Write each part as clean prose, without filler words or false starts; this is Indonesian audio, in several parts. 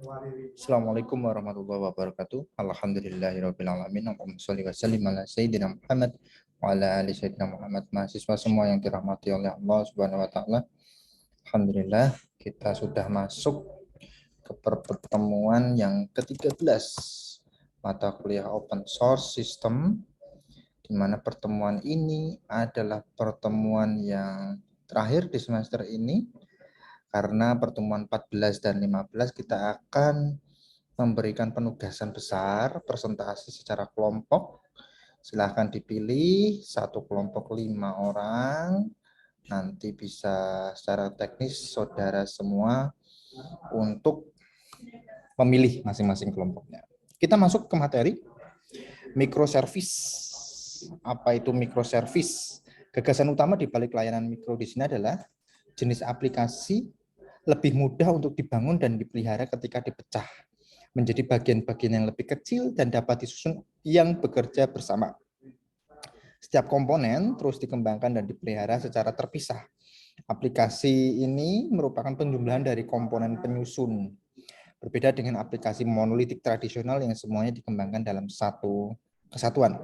Assalamualaikum warahmatullahi wabarakatuh. Alhamdulillahirabbil alamin. Allahumma shalli wa sallim ala sayyidina Muhammad wa ala ali sayyidina Muhammad. Mahasiswa semua yang dirahmati oleh Allah Subhanahu wa taala. Alhamdulillah kita sudah masuk ke pertemuan yang ke-13 mata kuliah open source system, di mana pertemuan ini adalah pertemuan yang terakhir di semester ini, karena pertemuan 14 dan 15 kita akan memberikan penugasan besar, presentasi secara kelompok. Silahkan dipilih satu kelompok 5 orang. Nanti bisa secara teknis saudara semua untuk memilih masing-masing kelompoknya. Kita masuk ke materi microservice. Apa itu microservice? Gagasan utama di balik layanan mikro di sini adalah jenis aplikasi lebih mudah untuk dibangun dan dipelihara ketika dipecah menjadi bagian-bagian yang lebih kecil dan dapat disusun yang bekerja bersama. Setiap komponen terus dikembangkan dan dipelihara secara terpisah. Aplikasi ini merupakan penjumlahan dari komponen penyusun. Berbeda dengan aplikasi monolitik tradisional yang semuanya dikembangkan dalam satu kesatuan.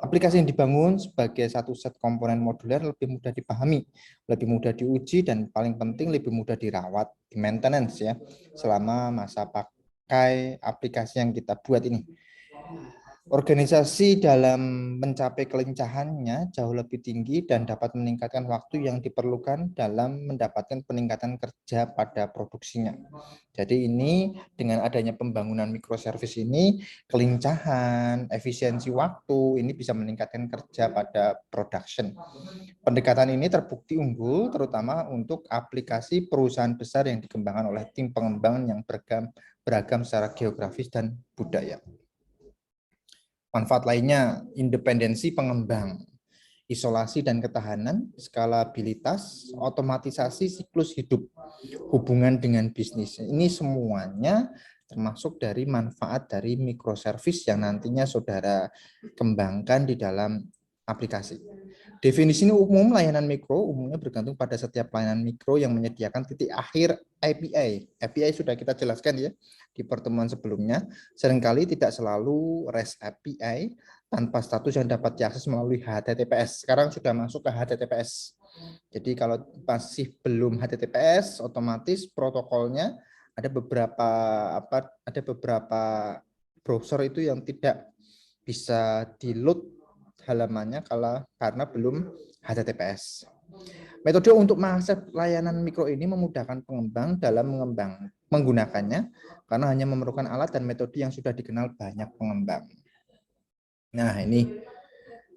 Aplikasi yang dibangun sebagai satu set komponen moduler lebih mudah dipahami, lebih mudah diuji, dan paling penting lebih mudah dirawat, di maintenance ya, selama masa pakai aplikasi yang kita buat ini. Organisasi dalam mencapai kelincahannya jauh lebih tinggi dan dapat meningkatkan waktu yang diperlukan dalam mendapatkan peningkatan kerja pada produksinya. Jadi ini dengan adanya pembangunan microservice ini, kelincahan, efisiensi waktu ini bisa meningkatkan kerja pada production. Pendekatan ini terbukti unggul terutama untuk aplikasi perusahaan besar yang dikembangkan oleh tim pengembangan yang beragam secara geografis dan budaya. Manfaat lainnya, independensi pengembang, isolasi dan ketahanan, skalabilitas, otomatisasi siklus hidup, hubungan dengan bisnis. Ini semuanya termasuk dari manfaat dari microservice yang nantinya saudara kembangkan di dalam aplikasi. Definisi ini umum, layanan mikro umumnya bergantung pada setiap layanan mikro yang menyediakan titik akhir API. API sudah kita jelaskan ya di pertemuan sebelumnya. Seringkali tidak selalu REST API tanpa status yang dapat diakses melalui HTTPS. Sekarang sudah masuk ke HTTPS. Jadi kalau masih belum HTTPS, otomatis protokolnya ada beberapa browser itu yang tidak bisa di-load halamannya karena belum HTTPS. Metode untuk mengakses layanan mikro ini memudahkan pengembang dalam menggunakannya karena hanya memerlukan alat dan metode yang sudah dikenal banyak pengembang. Nah, ini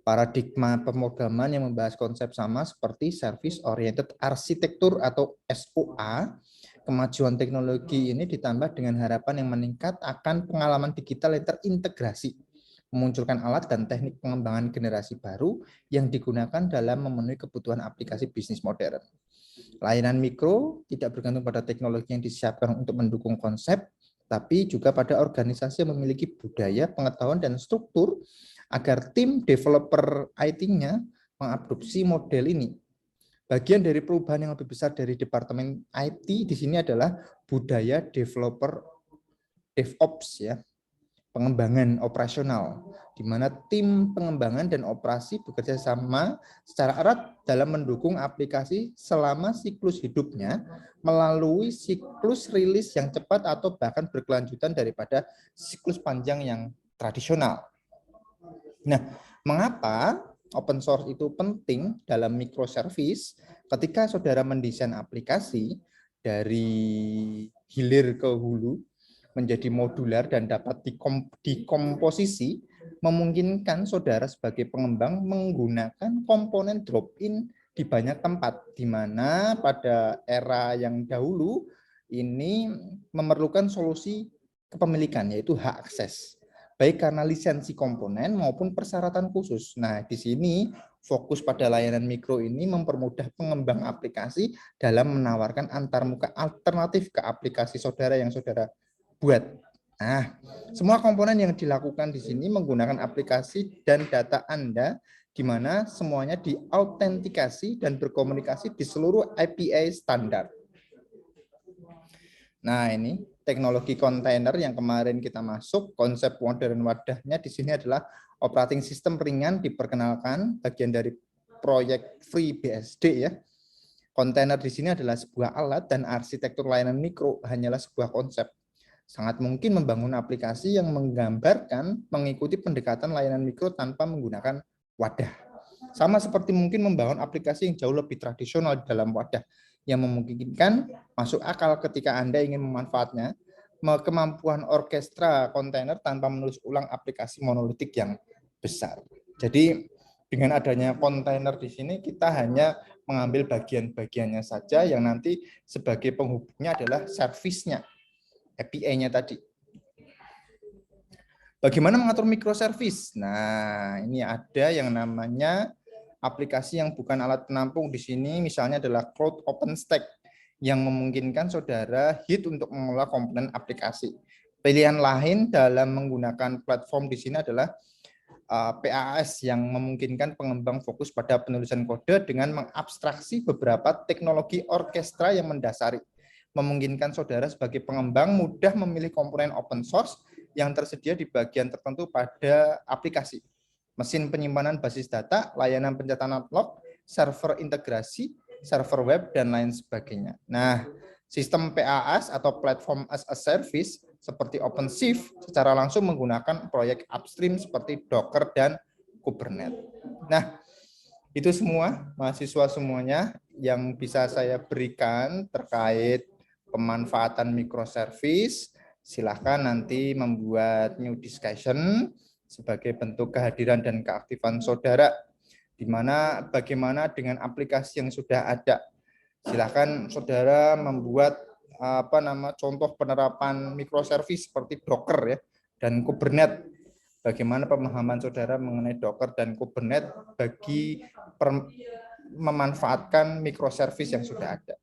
paradigma pemrograman yang membahas konsep sama seperti Service Oriented Architecture atau SOA. Kemajuan teknologi ini ditambah dengan harapan yang meningkat akan pengalaman digital yang terintegrasi, memunculkan alat dan teknik pengembangan generasi baru yang digunakan dalam memenuhi kebutuhan aplikasi bisnis modern. Layanan mikro tidak bergantung pada teknologi yang disiapkan untuk mendukung konsep, tapi juga pada organisasi yang memiliki budaya, pengetahuan, dan struktur agar tim developer IT-nya mengadopsi model ini. Bagian dari perubahan yang lebih besar dari Departemen IT di sini adalah budaya developer DevOps ya, pengembangan operasional, di mana tim pengembangan dan operasi bekerja sama secara erat dalam mendukung aplikasi selama siklus hidupnya melalui siklus rilis yang cepat atau bahkan berkelanjutan daripada siklus panjang yang tradisional. Nah, mengapa open source itu penting dalam microservice? Ketika saudara mendesain aplikasi dari hilir ke hulu menjadi modular dan dapat dikomposisi, memungkinkan saudara sebagai pengembang menggunakan komponen drop-in di banyak tempat, di mana pada era yang dahulu ini memerlukan solusi kepemilikan, yaitu hak akses, baik karena lisensi komponen maupun persyaratan khusus. Nah, di sini fokus pada layanan mikro ini mempermudah pengembang aplikasi dalam menawarkan antarmuka alternatif ke aplikasi saudara yang saudara buat. Nah, semua komponen yang dilakukan di sini menggunakan aplikasi dan data Anda, di mana semuanya diautentikasi dan berkomunikasi di seluruh API standar. Nah, ini teknologi kontainer yang kemarin kita masuk, konsep modern wadahnya di sini adalah operating system ringan diperkenalkan, bagian dari proyek FreeBSD ya. Kontainer di sini adalah sebuah alat dan arsitektur layanan mikro hanyalah sebuah konsep. Sangat mungkin membangun aplikasi yang menggambarkan mengikuti pendekatan layanan mikro tanpa menggunakan wadah. Sama seperti mungkin membangun aplikasi yang jauh lebih tradisional di dalam wadah, yang memungkinkan masuk akal ketika Anda ingin memanfaatnya, kemampuan orkestra kontainer tanpa menulis ulang aplikasi monolitik yang besar. Jadi dengan adanya kontainer di sini kita hanya mengambil bagian-bagiannya saja yang nanti sebagai penghubungnya adalah servisnya, API-nya tadi. Bagaimana mengatur microservice? Nah, ini ada yang namanya aplikasi yang bukan alat penampung di sini, misalnya adalah Cloud OpenStack yang memungkinkan saudara hit untuk mengelola komponen aplikasi. Pilihan lain dalam menggunakan platform di sini adalah PaaS yang memungkinkan pengembang fokus pada penulisan kode dengan mengabstraksi beberapa teknologi orkestra yang mendasari. Memungkinkan saudara sebagai pengembang mudah memilih komponen open source yang tersedia di bagian tertentu pada aplikasi. Mesin penyimpanan basis data, layanan pencatatan log, server integrasi, server web, dan lain sebagainya. Nah, sistem PaaS atau Platform as a Service seperti OpenShift secara langsung menggunakan proyek upstream seperti Docker dan Kubernetes. Nah, itu semua mahasiswa semuanya yang bisa saya berikan terkait pemanfaatan microservice. Silahkan nanti membuat new discussion sebagai bentuk kehadiran dan keaktifan saudara, di mana bagaimana dengan aplikasi yang sudah ada. Silahkan saudara membuat contoh penerapan microservice seperti Docker ya dan Kubernetes. Bagaimana pemahaman saudara mengenai Docker dan Kubernetes bagi memanfaatkan microservice yang sudah ada.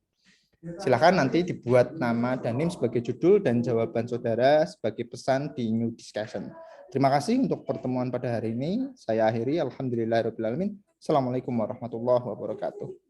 Silahkan nanti dibuat nama Danim sebagai judul dan jawaban saudara sebagai pesan di new discussion. Terima kasih untuk pertemuan pada hari ini. Saya akhiri. Alhamdulillahirrahmanirrahim. Assalamualaikum warahmatullahi wabarakatuh.